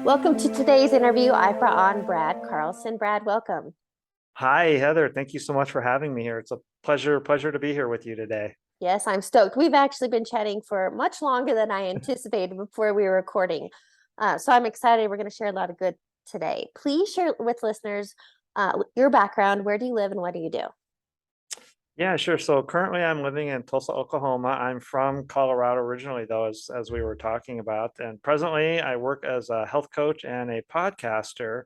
Welcome to today's interview. I brought on Brad Carlson. Brad, welcome. Hi, Heather. Thank you so much for having me here. It's a pleasure to be here with you today. Yes, I'm stoked. We've actually been chatting for much longer than I anticipated before we were recording. So I'm excited. We're going to share a lot of good today. Please share with listeners your background. Where do you live and what do you do? Yeah, sure. So currently I'm living in Tulsa, Oklahoma. I'm from Colorado originally, though, as we were talking about. And presently I work as a health coach and a podcaster.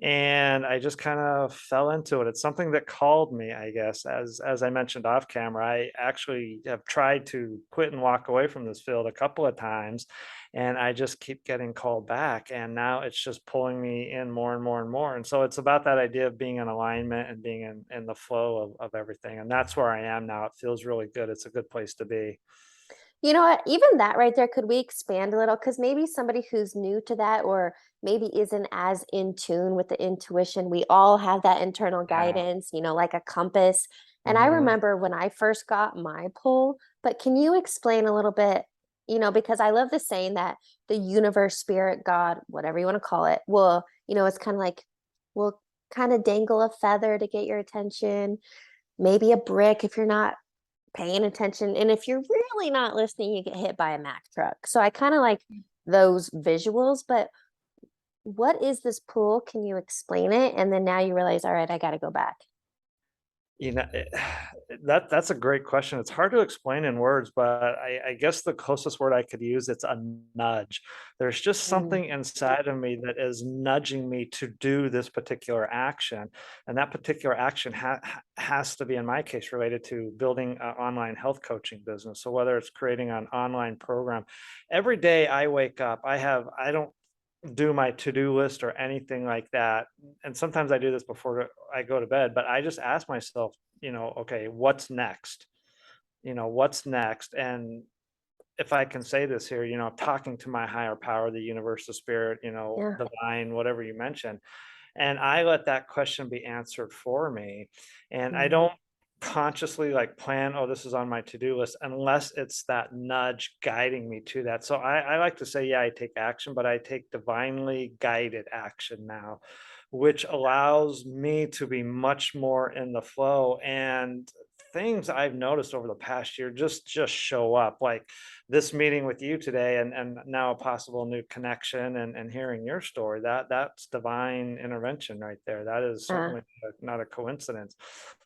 And I just kind of fell into it. It's something that called me, I guess, as I mentioned off camera. I actually have tried to quit and walk away from this field a couple of times, and I just keep getting called back. And now it's just pulling me in more and more and more. And so it's about that idea of being in alignment and being in the flow of everything. And that's where I am now. It feels really good. It's a good place to be. You know what? Even that right there, could we expand a little? Because maybe somebody who's new to that or maybe isn't as in tune with the intuition, we all have that internal Yeah. guidance, like a compass. And I Mhm. remember when I first got my pull, but can you explain a little bit, because I love the saying that the universe, spirit, God, whatever you want to call it, will, it's kind of like, will kind of dangle a feather to get your attention, maybe a brick if you're not paying attention. And if you're really not listening, you get hit by a Mack truck. So I kind of like those visuals, but what is this pool? Can you explain it? And then now you realize, all right, I got to go back. You know, that's a great question. It's hard to explain in words, but I guess the closest word I could use, it's a nudge. There's just Mm. something inside of me that is nudging me to do this particular action, and that particular action has to be, in my case, related to building an online health coaching business. So whether it's creating an online program, every day I wake up, I don't do my to-do list or anything like that. And sometimes I do this before I go to bed, but I just ask myself, okay, what's next? What's next? And if I can say this here, I'm talking to my higher power, the universe, the spirit, Yeah. divine, whatever you mentioned, and I let that question be answered for me. And I Mm. don't consciously like plan, oh, this is on my to-do list, unless it's that nudge guiding me to that. So I like to say, yeah, I take action, but I take divinely guided action now, which allows me to be much more in the flow. And things I've noticed over the past year just show up, like this meeting with you today, and now a possible new connection, and hearing your story. That's divine intervention right there. That is Uh, certainly not a coincidence.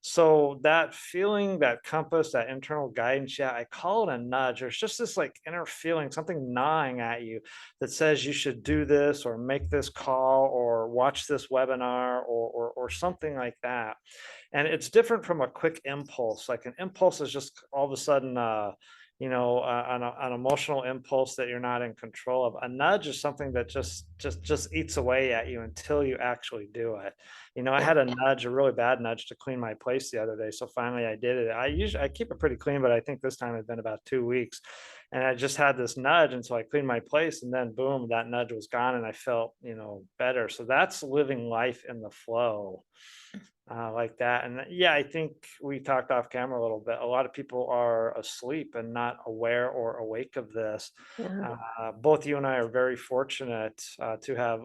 So that feeling, that compass, that internal guidance, yeah, I call it a nudge. There's just this like inner feeling, something gnawing at you that says you should do this or make this call or watch this webinar or something like that. And it's different from a quick impulse. Like an impulse is just all of a sudden an emotional impulse that you're not in control of. A nudge is something that just eats away at you until you actually do it. I yeah. had a nudge, a really bad nudge, to clean my place the other day. So finally I did it. I keep it pretty clean, but I think this time it's been about 2 weeks. And I just had this nudge. And so I cleaned my place, and then boom, that nudge was gone and I felt, better. So that's living life in the flow, like that. And yeah, I think we talked off camera a little bit. A lot of people are asleep and not aware or awake of this. Yeah. Both you and I are very fortunate to have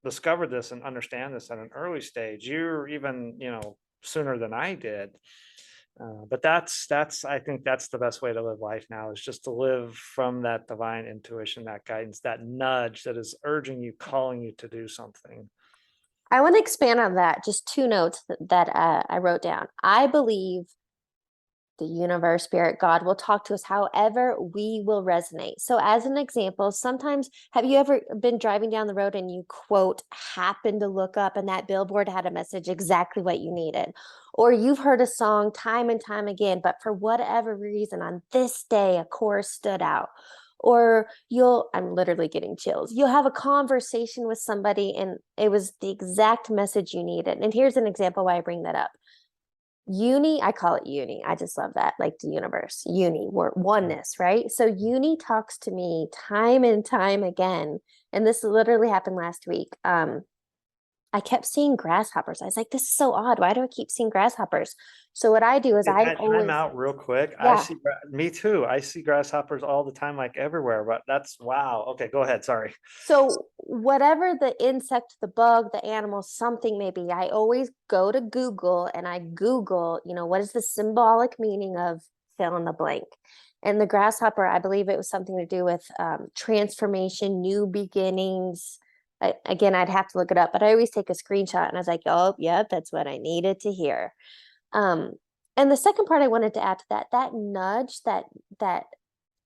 discovered this and understand this at an early stage. You're even, sooner than I did. But that's I think that's the best way to live life now, is just to live from that divine intuition, that guidance, that nudge that is urging you, calling you to do something. I want to expand on that. Just two notes that I wrote down. I believe the universe, spirit, God will talk to us however we will resonate. So, as an example, sometimes have you ever been driving down the road and you quote, happen to look up and that billboard had a message exactly what you needed? Or you've heard a song time and time again, but for whatever reason, on this day, a chorus stood out. Or I'm literally getting chills. You'll have a conversation with somebody and it was the exact message you needed. And here's an example why I bring that up. Uni, I call it uni. I just love that, like the universe, uni, we're oneness, right? So uni talks to me time and time again. And this literally happened last week. I kept seeing grasshoppers. I was like, this is so odd. Why do I keep seeing grasshoppers? So what I do is I Time always, out real quick. yeah. Me too. I see grasshoppers all the time, like everywhere, but that's wow. Okay, go ahead. Sorry. So whatever the insect, the bug, the animal, something maybe, I always go to Google and I Google, what is the symbolic meaning of fill in the blank? And the grasshopper, I believe it was something to do with transformation, new beginnings. Again, I'd have to look it up, but I always take a screenshot and I was like, oh, yep, that's what I needed to hear. Um, and the second part I wanted to add to that nudge, that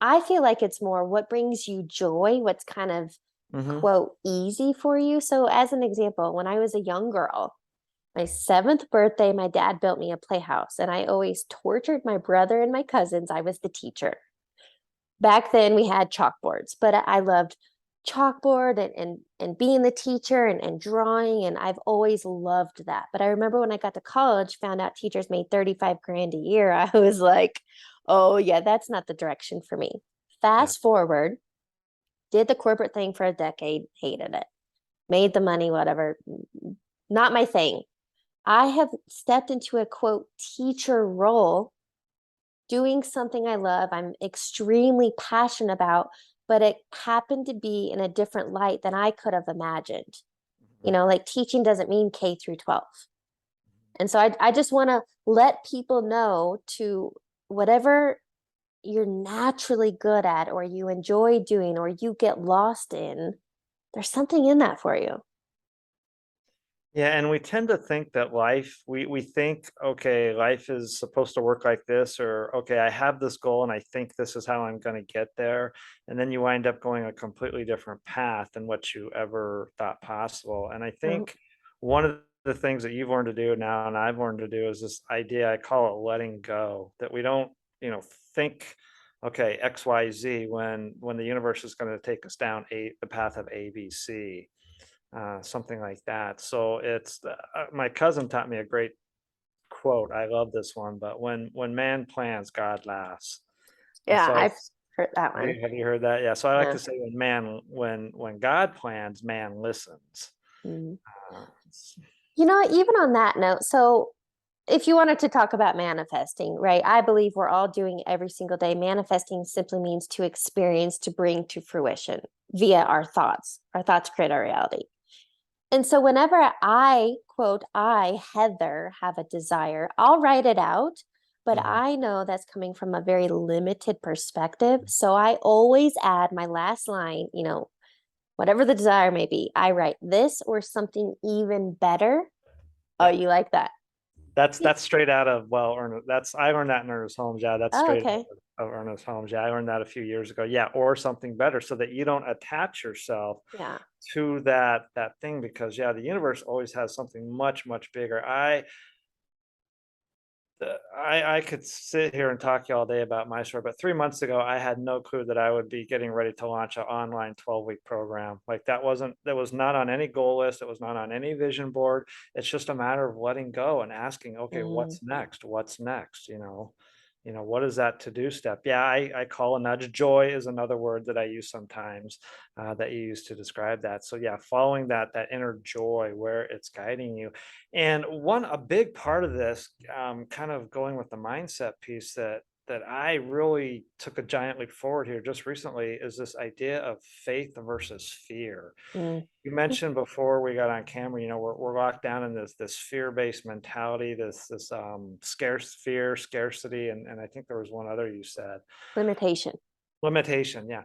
I feel like it's more what brings you joy, what's kind of Hmm. quote easy for you. So as an example, when I was a young girl, my 7th birthday, my dad built me a playhouse and I always tortured my brother and my cousins. I was the teacher. Back then we had chalkboards, but I loved chalkboard and being the teacher and drawing, and I've always loved that. But I remember when I got to college, found out teachers made 35 grand a year. I was like, oh yeah, that's not the direction for me. Yeah. Fast forward, did the corporate thing for a decade, hated it, made the money, whatever, not my thing. I have stepped into a quote teacher role, doing something I love, I'm extremely passionate about, but it happened to be in a different light than I could have imagined. Like teaching doesn't mean K through 12. And so I just want to let people know to whatever you're naturally good at or you enjoy doing or you get lost in, there's something in that for you. Yeah, and we tend to think that we think, okay, life is supposed to work like this, or okay, I have this goal and I think this is how I'm going to get there. And then you wind up going a completely different path than what you ever thought possible. And I No. think one of the things that you've learned to do now and I've learned to do is this idea, I call it letting go, that we don't, think, okay, XYZ when the universe is going to take us down the path of ABC, something like that. So my cousin taught me a great quote. I love this one, but when man plans, God laughs. And Yeah, so I've heard that have you, one. have you heard that? Yeah. So I like Yeah. to say when God plans, man listens. Mhm. Uh, Even on that note, so if you wanted to talk about manifesting, right? I believe we're all doing it every single day. Manifesting simply means to experience, to bring to fruition via our thoughts. Our thoughts create our reality. And so whenever I quote, I, Heather, have a desire, I'll write it out, but mhm. I know that's coming from a very limited perspective. So I always add my last line, whatever the desire may be, I write this or something even better. Oh, Yeah. you like that? That's straight out of that's I learned that in Ernest Holmes. Yeah, that's Oh, straight okay. out of Ernest Holmes. Yeah, I learned that a few years ago. Yeah, or something better so that you don't attach yourself Yeah. to that thing because yeah, the universe always has something much, much bigger. I could sit here and talk to you all day about my story, but 3 months ago, I had no clue that I would be getting ready to launch an online 12-week program. Like that was not on any goal list. It was not on any vision board. It's just a matter of letting go and asking, okay, Mm, what's next? What's next? What is that to-do step? Yeah, I call a nudge. Joy is another word that I use sometimes that you use to describe that. So yeah, following that inner joy where it's guiding you. And a big part of this, kind of going with the mindset piece that I really took a giant leap forward here just recently is this idea of faith versus fear. mm. You mentioned before we got on camera, we're locked down in this fear-based mentality, this scarcity, and I think there was one other you said. Limitation. Limitation, yeah.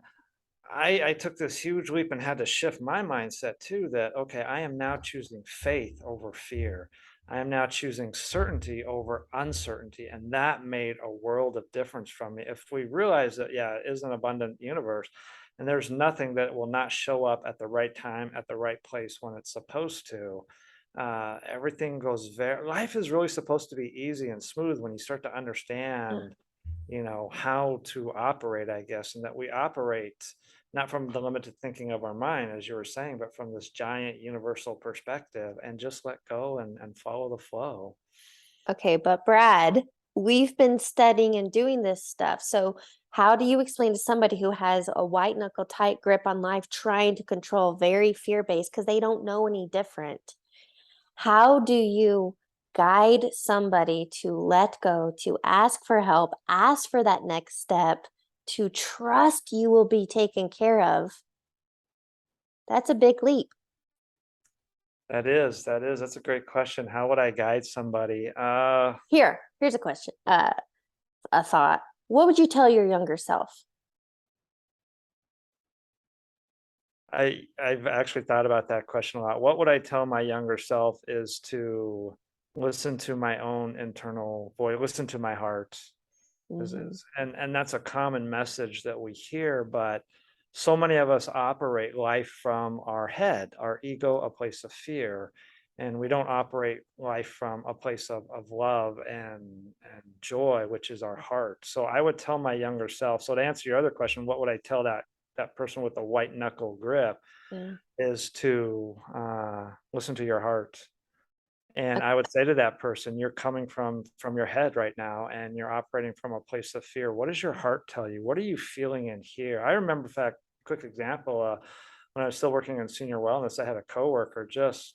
I took this huge leap and had to shift my mindset too that, okay, I am now choosing faith over fear. I am now choosing certainty over uncertainty. And that made a world of difference from me. If we realize that, yeah, it is an abundant universe and there's nothing that will not show up at the right time, at the right place when it's supposed to. Everything goes life is really supposed to be easy and smooth when you start to Yeah. understand how to operate, I guess, and that we operate not from the limited thinking of our mind, as you were saying, but from this giant universal perspective and just let go and follow the flow. Okay, but Brad, we've been studying and doing this stuff. So, how do you explain to somebody who has a white knuckle tight grip on life, trying to control, very fear based, because they don't know any different? How do you guide somebody to let go, to ask for help, ask for that next step, to trust you will be taken care of? That's a big leap. That's a great question. How would I guide somebody? Here's a question, a thought. What would you tell your younger self? I've actually thought about that question a lot. What would I tell my younger self is to listen to my own internal voice, listen to my heart. Hmm. And that's a common message that we hear, but so many of us operate life from our head, our ego, a place of fear, and we don't operate life from a place of love and joy, which is our heart. So I would tell my younger self. So to answer your other question, what would I tell that person with the white knuckle grip Yeah. is to listen to your heart. And Okay. I would say to that person, you're coming from your head right now and you're operating from a place of fear. What does your heart tell you? What are you feeling in here? I remember, in fact, quick example, when I was still working in senior wellness, I had a coworker just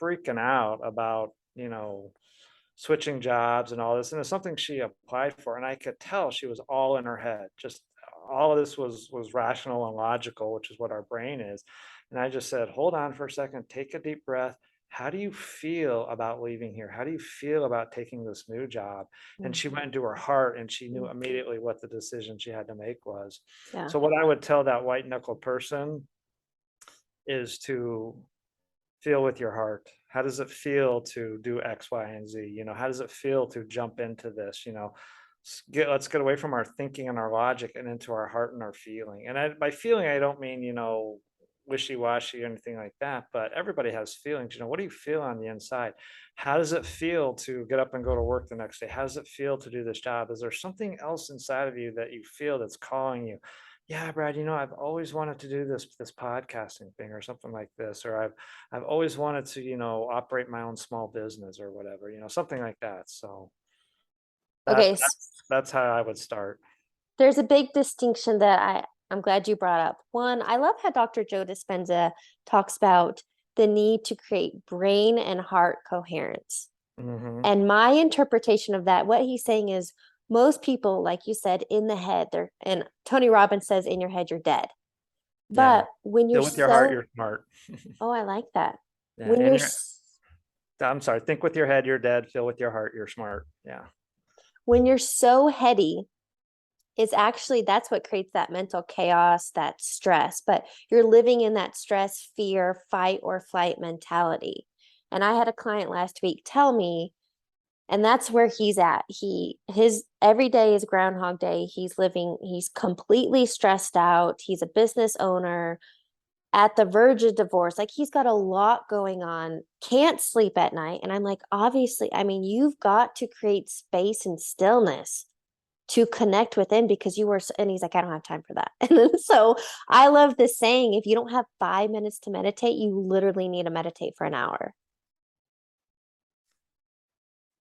freaking out about, switching jobs and all this. And it's something she applied for. And I could tell she was all in her head. Just all of this was rational and logical, which is what our brain is. And I just said, hold on for a second, take a deep breath. How do you feel about leaving here? How do you feel about taking this new job? And she Mhm. went into her heart and she knew Mhm. immediately what the decision she had to make was. Yeah. So, what I would tell that white knuckle person is to feel with your heart. How does it feel to do X, Y, and Z? How does it feel to jump into this? Let's get away from our thinking and our logic and into our heart and our feeling. And by feeling, I don't mean, wishy washy or anything like that, but everybody has feelings. What do you feel on the inside? How does it feel to get up and go to work the next day? How does it feel to do this job? Is there something else inside of you that you feel that's calling you? Yeah, Brad, I've always wanted to do this podcasting thing or something like this, or I've always wanted to, operate my own small business or whatever, something like that. So that Okay. that's how I would start. There's a big distinction that I'm glad you brought up. One, I love how Dr. Joe Dispenza talks about the need to create brain and heart coherence. Hmm. And my interpretation of that, what he's saying is most people, like you said, in the head, they're, and Tony Robbins says, in your head, you're dead. Yeah. But when you're Feel with your heart, so, you're smart. oh, I like that. Yeah. When And you're, you're I'm sorry, think with your head, you're dead. Feel with your heart, you're smart. Yeah. when you're so heady, it's actually that's what creates that mental chaos, that stress. But you're living in that stress, fear, fight or flight mentality. And I had a client last week tell me, and that's where he's at. His every day is Groundhog Day. He's completely stressed out. He's a business owner at the verge of divorce. Like he's got a lot going on, can't sleep at night. And I'm like, obviously, I mean, you've got to create space and stillness to connect within because you were, and he's like, I don't have time for that. And then, so I love this saying, if you don't have 5 minutes to meditate, you literally need to meditate for an hour.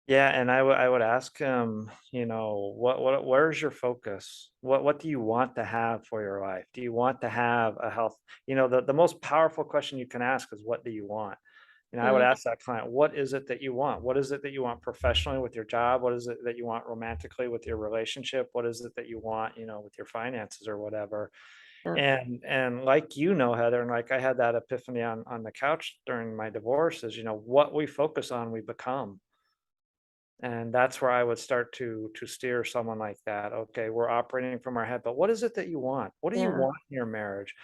Yeah, and I would ask him, where's your focus? What do you want to have for your life? Do you want to have a health? The most powerful question you can ask is what do you want? I would Yeah, ask that client, what is it that you want? What is it that you want professionally with your job? What is it that you want romantically with your relationship? What is it that you want, with your finances or whatever? yeah, And like Heather, and like I had that epiphany on the couch during my divorce is, what we focus on, we become. And that's where I would start to steer someone like that. Okay, we're operating from our head, but what is it that you want? What do you yeah, want in your marriage?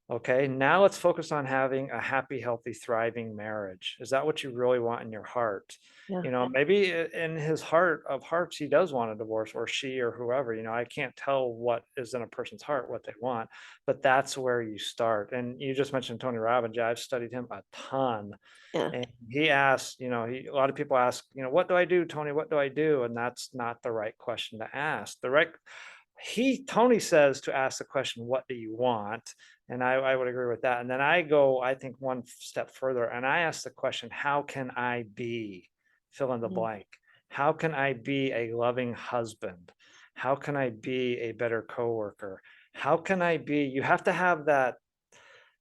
Okay, now let's focus on having a happy, healthy, thriving marriage. Is that what you really want in your heart? yeah, Maybe in his heart of hearts, he does want a divorce, or she, or whoever. I can't tell what is in a person's heart, what they want, but that's where you start. And you just mentioned Tony Robbins. Yeah, I've studied him a ton. yeah, And he asked, a lot of people ask, what do I do, Tony? What do I do? And that's not the right question to ask. Tony says to ask the question, what do you want? And I would agree with that. And then I go, I think one step further and I ask the question, how can I be fill in the mhm, blank? How can I be a loving husband? How can I be a better coworker? How can I be, you have to have that,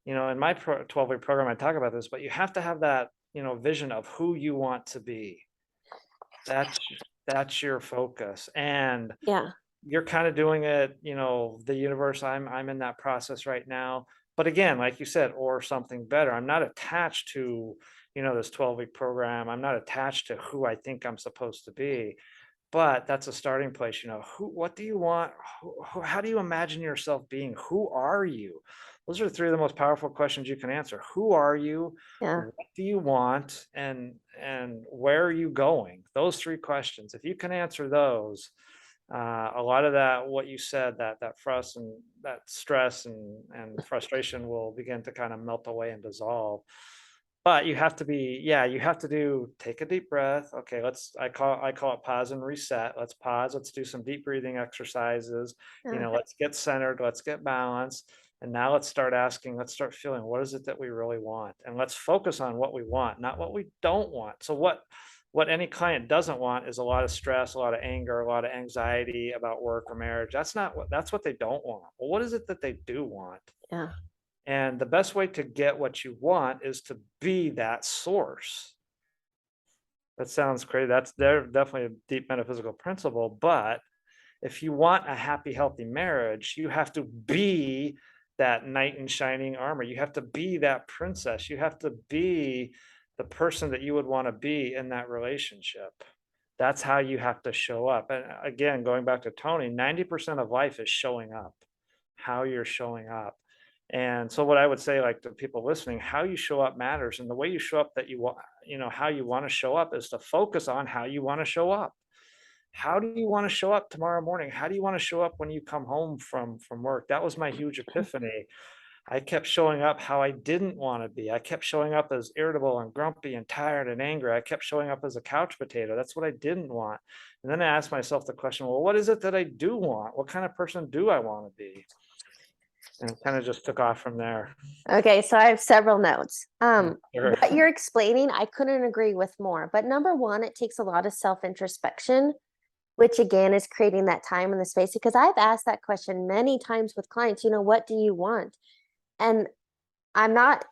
in my 12-week program, I talk about this, but you have to have that vision of who you want to be. That's that's your focus. And Yeah. you're kind of doing it, the universe, I'm in that process right now. But again, like you said, or something better. I'm not attached to, this 12-week program. I'm not attached to who I think I'm supposed to be. But that's a starting place, what do you want? How do you imagine yourself being? Who are you? Those are three of the most powerful questions you can answer. Who are you? Yeah. What do you want? And where are you going? Those three questions. If you can answer those, a lot of that, what you said, that that stress and frustration will begin to kind of melt away and dissolve. But you have to you have to take a deep breath. Okay, I call it pause and reset. Let's pause. Let's do some deep breathing exercises. Yeah. Let's get centered. Let's get balanced. And now let's start asking, let's start feeling, what is it that we really want? And let's focus on what we want, not what we don't want. So what any client doesn't want is a lot of stress, a lot of anger, a lot of anxiety about work or marriage. That's what they don't want. Well, what is it that they do want? Yeah. And the best way to get what you want is to be that source. That sounds crazy. That's there definitely a deep metaphysical principle. But if you want a happy, healthy marriage, you have to be that knight in shining armor. You have to be that princess. You have to be the person that you would want to be in that relationship. That's how you have to show up. And again, going back to Tony, 90% of life is showing up, how you're showing up. And so what I would say, like, to people listening, how you show up matters. And the way you show up, that you want, how you want to show up, is to focus on how you want to show up. How do you want to show up tomorrow morning? How do you want to show up when you come home from work? That was my huge epiphany. I kept showing up how I didn't want to be. I kept showing up as irritable and grumpy and tired and angry. I kept showing up as a couch potato. That's what I didn't want. And then I asked myself the question, well, what is it that I do want? What kind of person do I want to be? And it kind of just took off from there. Okay, so I have several notes. Sure. What you're explaining, I couldn't agree with more. But number one, it takes a lot of self-introspection, which again is creating that time and the space. Because I've asked that question many times with clients, what do you want? And I'm not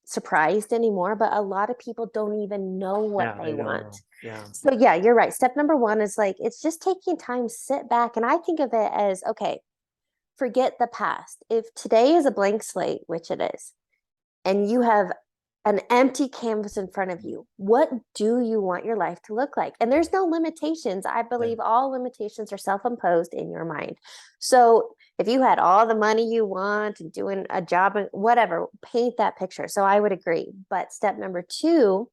surprised anymore, but a lot of people don't even know what Yeah, they they don't want. know. Yeah. So yeah, you're right. Step number one is like, it's just taking time, sit back. And I think of it as, okay, forget the past. If today is a blank slate, which it is, and you have an empty canvas in front of you, what do you want your life to look like? And there's no limitations. I believe all limitations are self-imposed in your mind. So if you had all the money you want and doing a job and whatever, paint that picture. So I would agree. But step number two,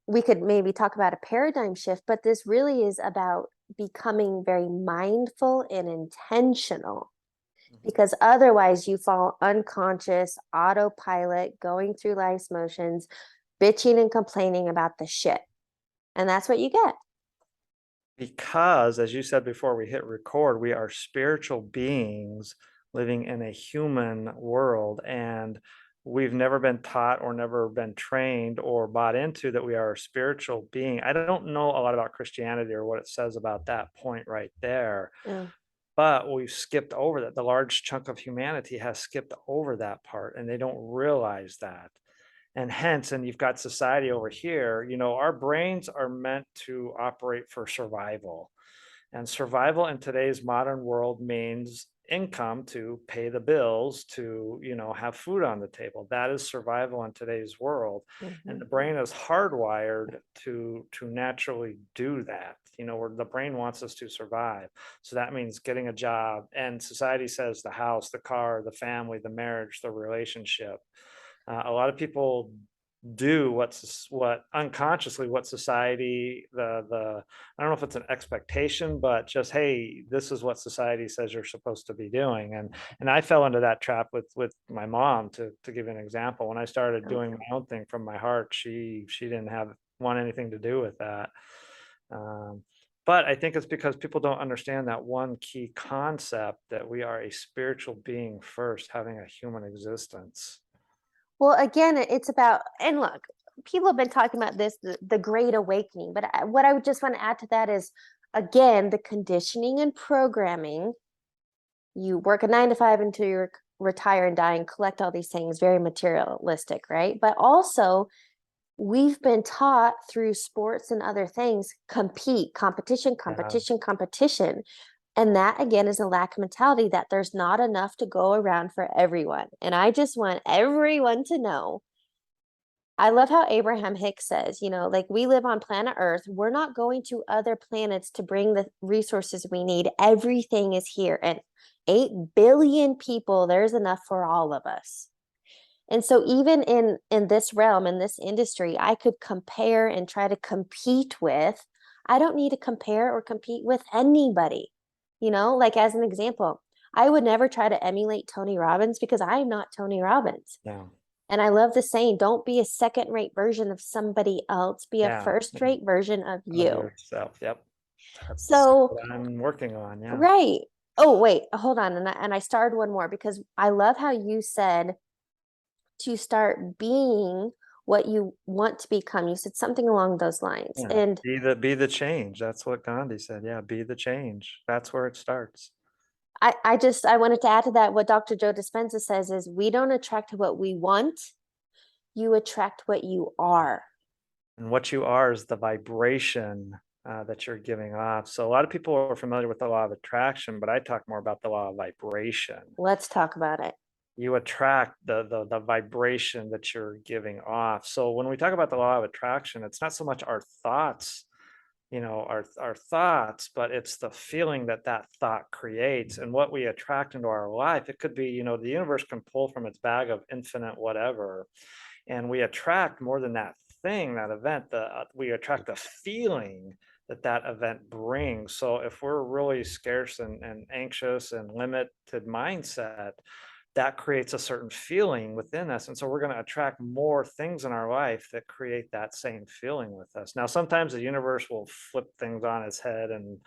we could maybe talk about a paradigm shift, but this really is about becoming very mindful and intentional, because otherwise you fall unconscious, autopilot, going through life's motions, bitching and complaining about the shit. And that's what you get. Because, as you said before we hit record, we are spiritual beings living in a human world. And we've never been taught or never been trained or bought into that we are a spiritual being. I don't know a lot about Christianity or what it says about that point right there. Yeah. But we've skipped over that. The large chunk of humanity has skipped over that part, and they don't realize that. And hence, and you've got society over here, our brains are meant to operate for survival. And survival in today's modern world means income to pay the bills, to, have food on the table. That is survival in today's world. And the brain is hardwired to naturally do that, where the brain wants us to survive. So that means getting a job. And society says the house, the car, the family, the marriage, the relationship. A lot of people do what unconsciously what society, the I don't know if it's an expectation, but just, hey, this is what society says you're supposed to be doing. And I fell into that trap with my mom, to give you an example. When I started doing my own thing from my heart, she didn't want anything to do with that. But I think it's because people don't understand that one key concept, that we are a spiritual being first, having a human existence. Well, again, it's about, and look, people have been talking about this, the great awakening. But what I would just want to add to that is, again, the conditioning and programming. You work a 9 to 5 until you're retire and die and collect all these things, very materialistic, right? But also, we've been taught through sports and other things, competition, Yeah. competition, competition. And that again is a lack of mentality that there's not enough to go around for everyone. And I just want everyone to know. I love how Abraham Hicks says, like we live on planet Earth. We're not going to other planets to bring the resources we need. Everything is here. And 8 billion people, there's enough for all of us. And so even in this realm, in this industry, I could compare and try to compete with. I don't need to compare or compete with anybody. Like as an example, I would never try to emulate Tony Robbins because I'm not Tony Robbins. Yeah. And I love the saying, don't be a second-rate version of somebody else, be a Yeah. first-rate version of Of you. yourself. Yep. That's So, what I'm working on. Yeah. right. Oh, wait, hold on. And I started one more because I love how you said to start being what you want to become. You said something along those lines. Yeah. And Be the change. That's what Gandhi said. Yeah. Be the change. That's where it starts. I wanted to add to that what Dr. Joe Dispenza says is we don't attract what we want, you attract what you are. And what you are is the vibration that you're giving off. So a lot of people are familiar with the law of attraction, but I talk more about the law of vibration. Let's talk about it. You attract the vibration that you're giving off. So when we talk about the law of attraction, it's not so much our thoughts, our thoughts, but it's the feeling that that thought creates and what we attract into our life. It could be, the universe can pull from its bag of infinite whatever, and we attract more than that thing, that event. We attract the feeling that that event brings. So if we're really scarce and anxious and limited mindset, that creates a certain feeling within us. And so we're going to attract more things in our life that create that same feeling with us. Now, sometimes the universe will flip things on its head and,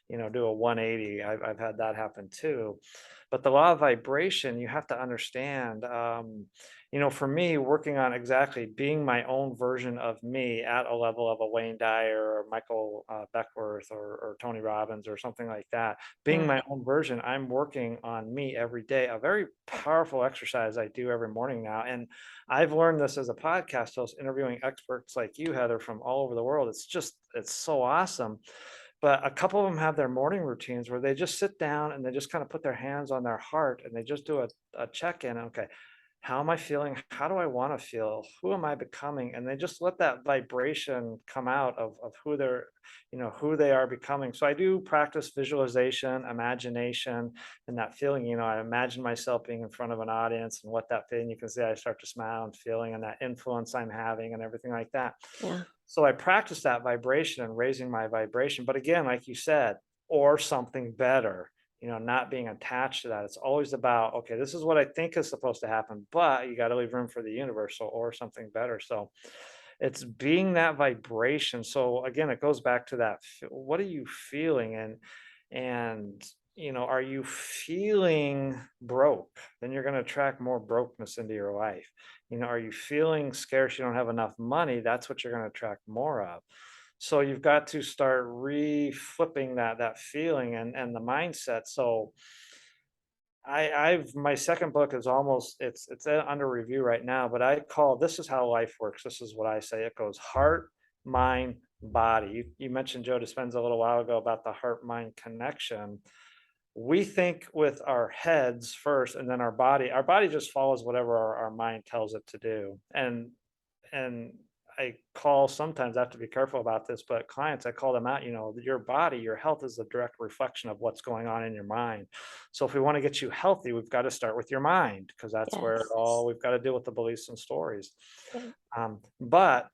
do a 180. I've had that happen too. But the law of vibration, you have to understand, for me, working on exactly being my own version of me at a level of a Wayne Dyer or Michael Beckworth or Tony Robbins or something like that, being Yeah. my own version, I'm working on me every day. A very powerful exercise I do every morning now. And I've learned this as a podcast host, interviewing experts like you, Heather, from all over the world. It's so awesome. But a couple of them have their morning routines where they just sit down and they just kind of put their hands on their heart and they just do a check-in. Okay, how am I feeling? How do I want to feel? Who am I becoming? And they just let that vibration come out of who they are becoming. So I do practice visualization, imagination, and that feeling. I imagine myself being in front of an audience and what that feeling, you can see I start to smile and feeling and that influence I'm having and everything like that. Yeah. So I practice that vibration and raising my vibration. But again, like you said, or something better, not being attached to that. It's always about, okay, this is what I think is supposed to happen, but you got to leave room for the universal or something better. So it's being that vibration. So again, it goes back to that. What are you feeling? And are you feeling broke? Then you're going to attract more brokenness into your life. Are you feeling scarce? You don't have enough money. That's what you're going to attract more of. So you've got to start flipping that feeling and the mindset. So I've my second book is almost it's under review right now, but I call this is how life works. This is what I say. It goes heart, mind, body. You mentioned Joe Dispenza a little while ago about the heart mind connection. We think with our heads first and then our body. Our body just follows whatever our mind tells it to do. And I call sometimes I have to be careful about this, but clients, I call them out, your body, your health is a direct reflection of what's going on in your mind. So if we want to get you healthy, we've got to start with your mind because that's where Yes. we've got to deal with the beliefs and stories. Yeah. But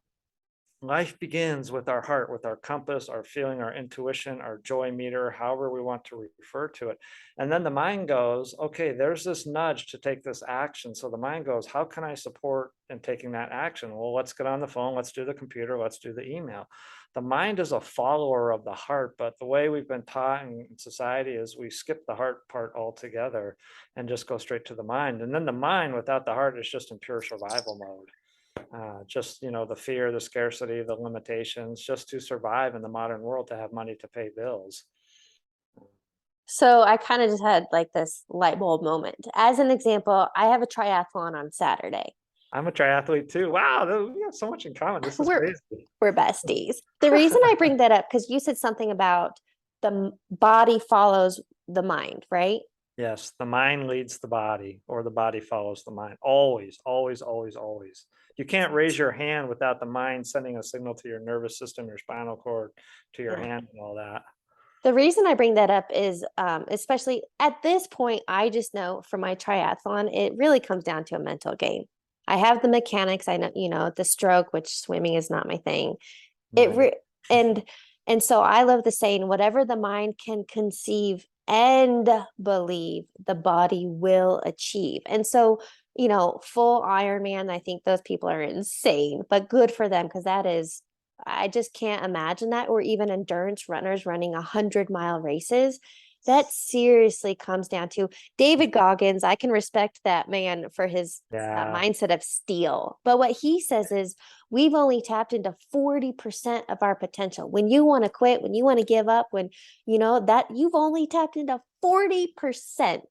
life begins with our heart, with our compass, our feeling, our intuition, our joy meter, however we want to refer to it. And then the mind goes, okay, there's this nudge to take this action. So the mind goes, how can I support in taking that action? Well, let's get on the phone. Let's do the computer. Let's do the email. The mind is a follower of the heart, but the way we've been taught in society is we skip the heart part altogether and just go straight to the mind. And then the mind without the heart is just in pure survival mode. Just the fear, the scarcity, the limitations, just to survive in the modern world, to have money to pay bills. So I kind of just had like this light bulb moment. As an example, I have a triathlon on Saturday. I'm a triathlete too. Wow, we have so much in common. This is We're crazy. we're besties. The reason I bring that up, because you said something about body follows the mind, right? Yes, the mind leads the body, or the body follows the mind. Always, always, always, always. You can't raise your hand without the mind sending a signal to your nervous system, your spinal cord, to your Yeah. hand, and all that. The reason I bring that up is, especially at this point, I just know for my triathlon, it really comes down to a mental game. I have the mechanics. I know, the stroke, which swimming is not my thing. It Right. re- and and so I love the saying, whatever the mind can conceive and believe, the body will achieve. And so, full Ironman, I think those people are insane, but good for them because that is, I just can't imagine that, or even endurance runners running 100-mile races. That seriously comes down to David Goggins. I can respect that man for his Yeah. mindset of steel. But what he says is, we've only tapped into 40% of our potential. When you want to quit, when you want to give up, when that you've only tapped into 40%.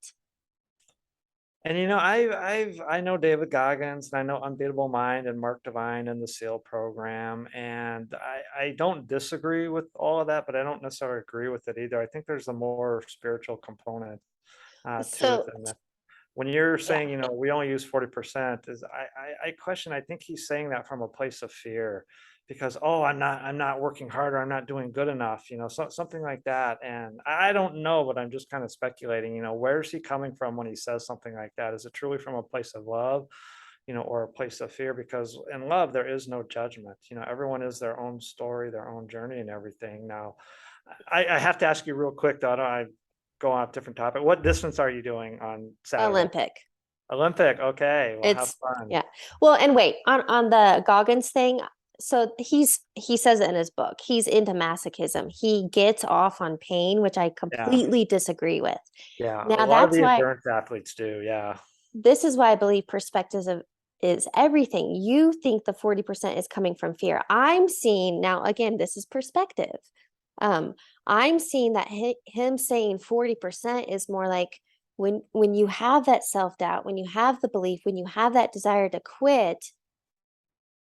And I know David Goggins, and I know Unbeatable Mind and Mark Divine and the SEAL program, and I don't disagree with all of that, but I don't necessarily agree with it either. I think there's a more spiritual component to it So than that. When you're yeah. saying, we only use 40%, is I question, I think he's saying that from a place of fear because, oh, I'm not working hard, or I'm not doing good enough, something like that. And I don't know, but I'm just kind of speculating, where's he coming from when he says something like that? Is it truly from a place of love, or a place of fear? Because in love, there is no judgment. Everyone is their own story, their own journey and everything. Now, I have to ask you real quick, though, I don't I go off different topic. What distance are you doing on Saturday? Olympic. Olympic. Okay. Well, have It's fun. yeah. Well, and wait, on the Goggins thing, so he says it in his book. He's into masochism. He gets off on pain, which I Yeah. completely disagree with. Yeah. A Now lot of that's the why endurance athletes do. Yeah. this is why I believe perspectives is everything. You think the 40% is coming from fear. I'm seeing now, again, this is perspective. Um, I'm seeing that him saying 40% is more like, when you have that self-doubt, when you have the belief, when you have that desire to quit,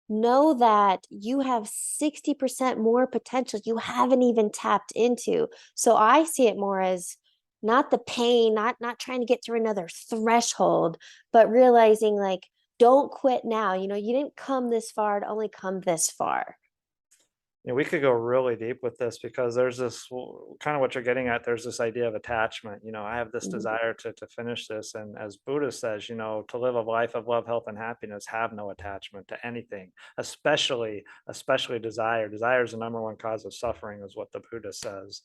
know that you have 60% more potential you haven't even tapped into. So I see it more as not the pain, not trying to get through another threshold, but realizing, like, don't quit now. You didn't come this far to only come this far. We could go really deep with this because there's this kind of what you're getting at. There's this idea of attachment. I have this Mhm. desire to finish this. And as Buddha says, to live a life of love, health, and happiness, have no attachment to anything, especially desire. Desire is the number one cause of suffering, is what the Buddha says.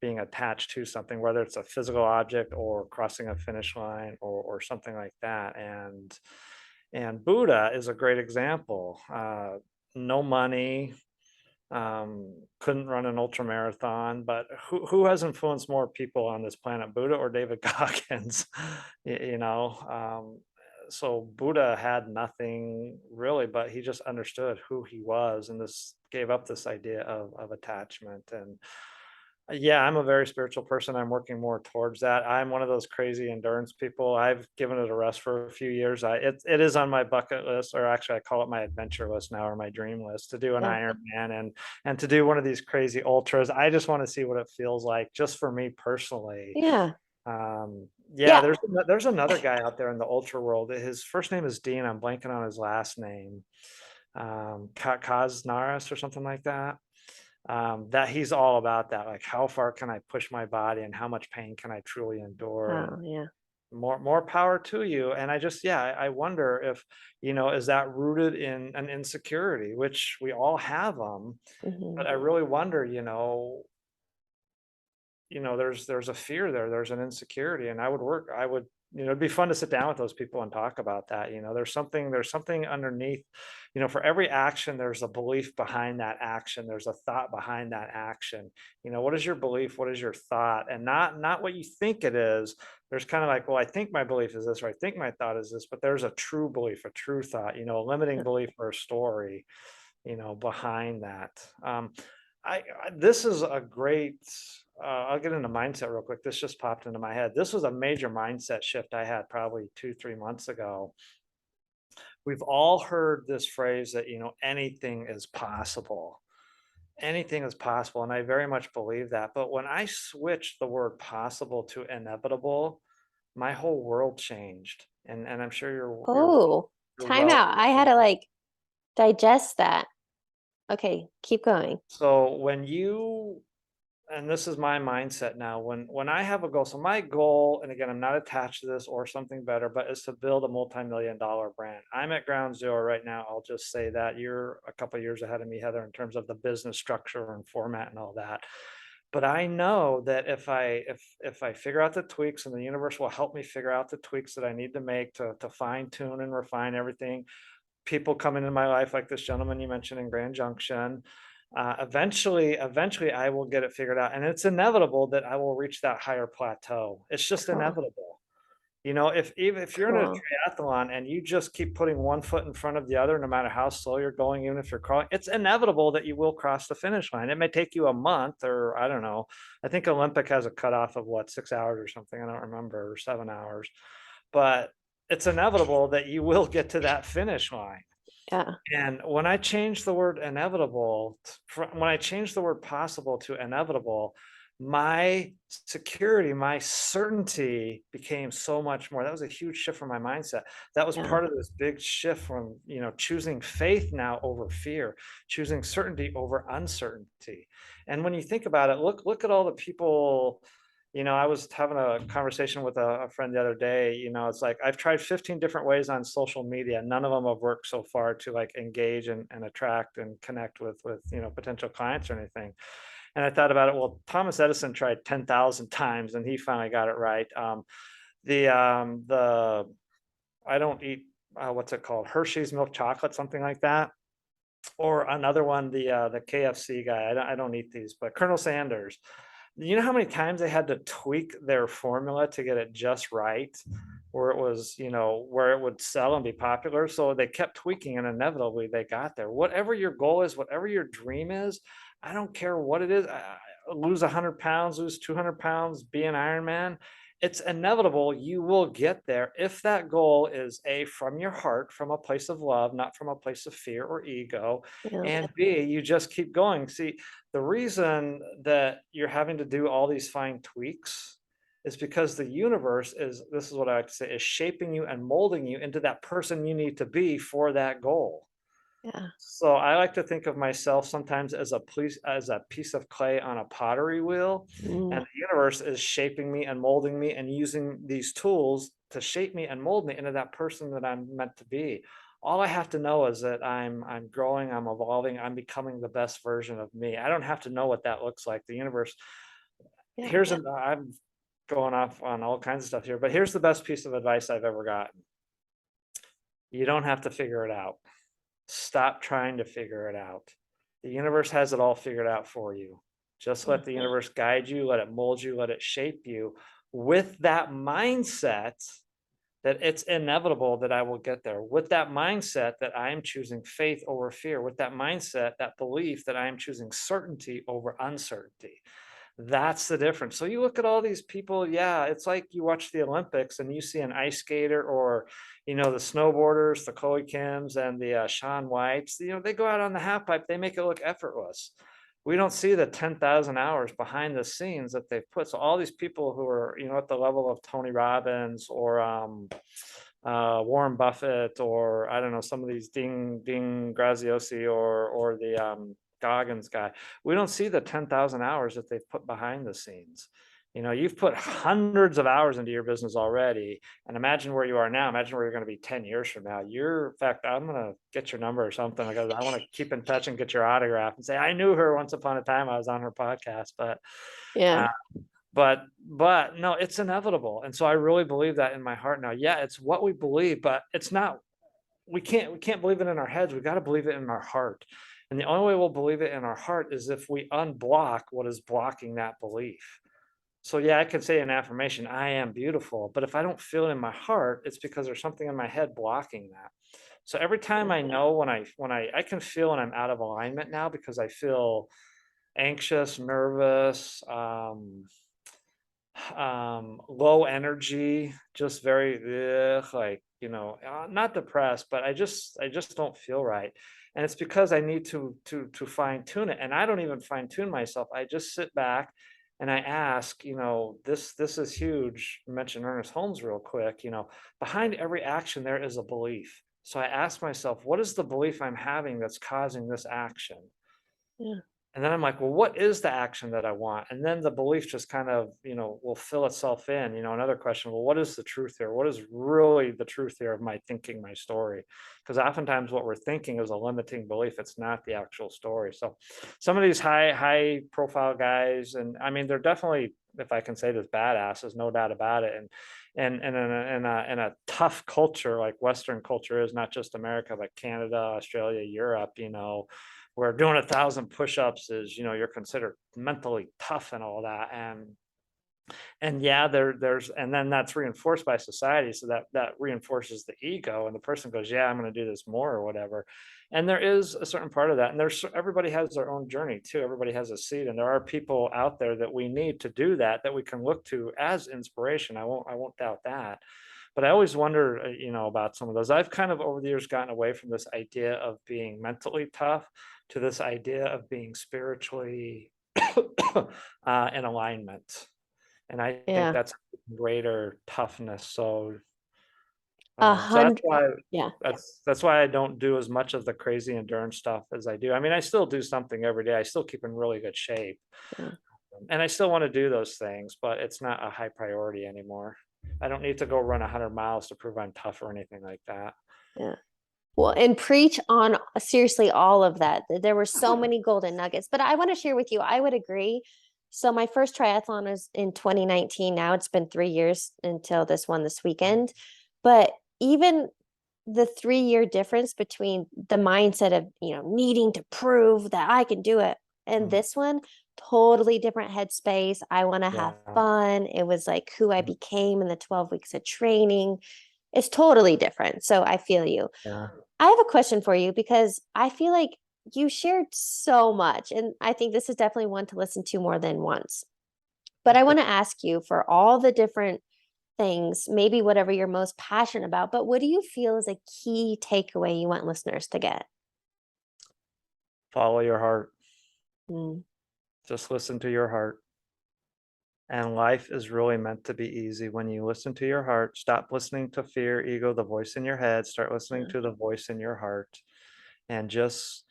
Being attached to something, whether it's a physical object or crossing a finish line, or something like that. And Buddha is a great example. No money, couldn't run an ultra marathon, but who has influenced more people on this planet, Buddha or David Goggins? So Buddha had nothing really, but he just understood who he was, and this gave up this idea of attachment. And yeah, I'm a very spiritual person. I'm working more towards that. I'm one of those crazy endurance people. I've given it a rest for a few years. It is on my bucket list, or actually I call it my adventure list now, or my dream list, to do an Yeah. Ironman and to do one of these crazy ultras. I just want to see what it feels like, just for me personally. Yeah. Yeah, Yeah. there's another guy out there in the ultra world. His first name is Dean. I'm blanking on his last name. Kaznaris or something like that. That he's all about that, like, how far can I push my body and how much pain can I truly endure? And Oh, yeah. more power to you. And I just, yeah, I wonder if, is that rooted in an insecurity, which we all have them. Hmm. But I really wonder, there's a fear there, there's an insecurity, and I would, it'd be fun to sit down with those people and talk about that. There's something underneath. For every action, there's a belief behind that action, there's a thought behind that action. What is your belief, what is your thought? And not what you think it is. There's kind of like, well, I think my belief is this, or I think my thought is this, but there's a true belief, a true thought, a limiting belief or a story, behind that. This is a great, I'll get into mindset real quick. This just popped into my head. This was a major mindset shift I had probably 2, 3 months ago. We've all heard this phrase that, anything is possible. Anything is possible. And I very much believe that. But when I switched the word possible to inevitable, my whole world changed. And I'm sure Oh, you're time well. out. I had to like digest that. Okay, keep going. So when you and this is my mindset now, when I have a goal, so my goal, and again, I'm not attached to this or something better, but is to build a multi-million dollar brand. I'm at ground zero right now. I'll just say that you're a couple of years ahead of me, Heather, in terms of the business structure and format and all that. But I know that if I figure out the tweaks, and the universe will help me figure out the tweaks that I need to make to fine tune and refine everything, people come into my life like this gentleman you mentioned in Grand Junction. Eventually I will get it figured out, and it's inevitable that I will reach that higher plateau. It's just Cool. inevitable. If you're in a Cool. triathlon and you just keep putting one foot in front of the other, no matter how slow you're going, even if you're crawling, it's inevitable that you will cross the finish line. It may take you a month, or I don't know. I think Olympic has a cutoff of what, 6 hours or something. I don't remember, or 7 hours, but it's inevitable that you will get to that finish line. Yeah. And when I changed the word inevitable, when I changed the word possible to inevitable, my security, my certainty became so much more. That was a huge shift from my mindset. That was Yeah. part of this big shift from, choosing faith now over fear, choosing certainty over uncertainty. And when you think about it, look at all the people. I was having a conversation with a friend the other day. It's like I've tried 15 different ways on social media. None of them have worked so far to like engage and attract and connect with potential clients or anything. And I thought about it. Well, Thomas Edison tried 10,000 times and he finally got it right. The I don't eat, what's it called, Hershey's milk chocolate, something like that. Or another one, the KFC guy. I don't eat these, but Colonel Sanders. You know how many times they had to tweak their formula to get it just right, where it was, where it would sell and be popular. So they kept tweaking, and inevitably they got there. Whatever your goal is, whatever your dream is, I don't care what it is. Lose 100 pounds, lose 200 pounds, be an Ironman. It's inevitable you will get there if that goal is A, from your heart, from a place of love, not from a place of fear or ego, Yeah. and B, you just keep going. See, the reason that you're having to do all these fine tweaks is because the universe is, this is what I like to say, is shaping you and molding you into that person you need to be for that goal. Yeah. So I like to think of myself sometimes as a piece of clay on a pottery wheel, Mm, and the universe is shaping me and molding me and using these tools to shape me and mold me into that person that I'm meant to be. All I have to know is that I'm growing, I'm evolving, I'm becoming the best version of me. I don't have to know what that looks like. The universe, yeah. I'm going off on all kinds of stuff here, but here's the best piece of advice I've ever gotten. You don't have to figure it out. Stop trying to figure it out. The universe has it all figured out for you. Just let the Mhm. universe guide you, let it mold you, let it shape you with that mindset that it's inevitable that I will get there, with that mindset that I am choosing faith over fear, with that mindset, that belief that I am choosing certainty over uncertainty. That's the difference. So you look at all these people, yeah, it's like you watch the Olympics and you see an ice skater, or, the snowboarders, the Chloe Kims and the Shaun Whites, they go out on the half pipe, they make it look effortless. We don't see the 10,000 hours behind the scenes that they've put. So all these people who are, at the level of Tony Robbins or Warren Buffett, or I don't know, some of these Ding Graziosi, or the Goggins guy. We don't see the 10,000 hours that they've put behind the scenes. You've put hundreds of hours into your business already, and imagine where you are now. Imagine where you're going to be 10 years from now. In fact, I'm going to get your number or something, because I want to keep in touch and get your autograph and say, I knew her once upon a time. I was on her podcast, Yeah. uh, but no, it's inevitable. And so I really believe that in my heart now. Yeah, it's what we believe, but it's not, we can't believe it in our heads. We got to believe it in our heart. And the only way we'll believe it in our heart is if we unblock what is blocking that belief. So yeah, I could say an affirmation, I am beautiful, but if I don't feel it in my heart, it's because there's something in my head blocking that. So every time Yeah. I know, when I can feel when I'm out of alignment now, because I feel anxious, nervous, low energy, just very like, not depressed, but I just don't feel right. And it's because I need to fine tune it. And I don't even fine tune myself. I just sit back and I ask, this is huge. Mention Ernest Holmes real quick, behind every action there is a belief. So I ask myself, what is the belief I'm having that's causing this action? Yeah. And then I'm like, well, what is the action that I want? And then the belief just kind of, will fill itself in. Another question, well, what is the truth here? What is really the truth here of my thinking, my story? Because oftentimes what we're thinking is a limiting belief. It's not the actual story. So some of these high profile guys, and I mean, they're definitely, if I can say this, badasses, no doubt about it. And in a tough culture like Western culture is, not just America, but Canada, Australia, Europe, where doing 1,000 push-ups is, you're considered mentally tough and all that. And yeah, there's, and then that's reinforced by society. So that reinforces the ego, and the person goes, yeah, I'm going to do this more or whatever. And there is a certain part of that. And everybody has their own journey too. Everybody has a seed. And there are people out there that we need to do that we can look to as inspiration. I won't doubt that. But I always wonder, about some of those. I've kind of over the years gotten away from this idea of being mentally tough to this idea of being spiritually in alignment. And I think Yeah. that's greater toughness. So, A so that's hundred. why Yeah. that's why I don't do as much of the crazy endurance stuff as I do. I mean, I still do something every day. I still keep in really good shape, Yeah. and I still want to do those things, but it's not a high priority anymore. I don't need to go run 100 miles to prove I'm tough or anything like that. Yeah. Well, and preach on seriously all of that. There were so many golden nuggets, but I want to share with you, I would agree. So my first triathlon was in 2019. Now it's been 3 years until this one this weekend. But even the 3 year difference between the mindset of, needing to prove that I can do it and Mm, this one, totally different headspace. I want to have yeah. fun. It was like who I Mm, became in the 12 weeks of training. It's totally different. So I feel you. yeah. I have a question for you because I feel like you shared so much, and I think this is definitely one to listen to more than once. But I want to ask you for all the different things, maybe whatever you're most passionate about, but what do you feel is a key takeaway you want listeners to get? Follow your heart. Mm, Just listen to your heart. And life is really meant to be easy when you listen to your heart. Stop listening to fear, ego, the voice in your head. Start listening yeah. to the voice in your heart. And just,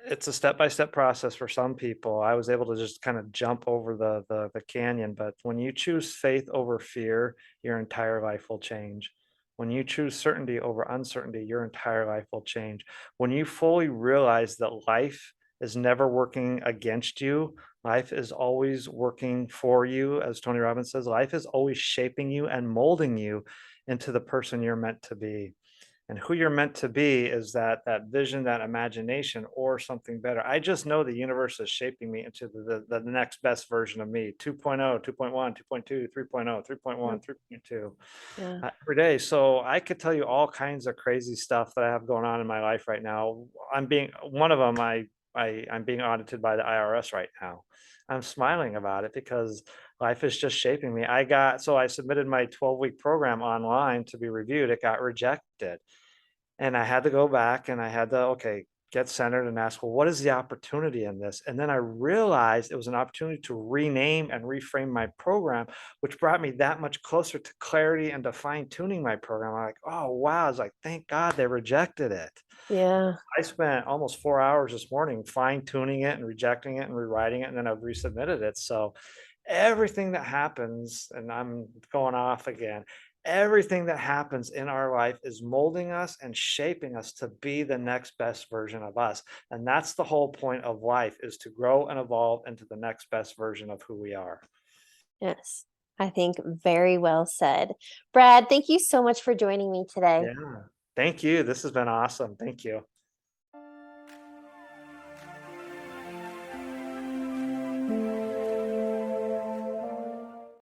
it's a step-by-step process for some people. I was able to just kind of jump over the canyon, but when you choose faith over fear, your entire life will change. When you choose certainty over uncertainty, your entire life will change. When you fully realize that life is never working against you, life is always working for you, as Tony Robbins says, life is always shaping you and molding you into the person you're meant to be. And who you're meant to be is that vision, that imagination, or something better. I just know the universe is shaping me into the next best version of me, 2.0, 2.1, 2.2, 3.0, Yeah. 3.1, 3.2, Yeah. every day. So I could tell you all kinds of crazy stuff that I have going on in my life right now. I'm being one of them. I'm being audited by the IRS right now. I'm smiling about it because life is just shaping me. I submitted my 12-week program online to be reviewed. It got rejected. And I had to go back and I had to, okay, get centered and ask, well, what is the opportunity in this? And then I realized it was an opportunity to rename and reframe my program, which brought me that much closer to clarity and to fine tuning my program. I'm like, oh, wow. I was like, thank God they rejected it. Yeah. I spent almost 4 hours this morning fine tuning it and rejecting it and rewriting it. And then I've resubmitted it. So everything that happens, and I'm going off again, everything that happens in our life is molding us and shaping us to be the next best version of us. And that's the whole point of life, is to grow and evolve into the next best version of who we are. Yes. I think very well said. Brad, thank you so much for joining me today. Yeah. Thank you. This has been awesome. Thank you.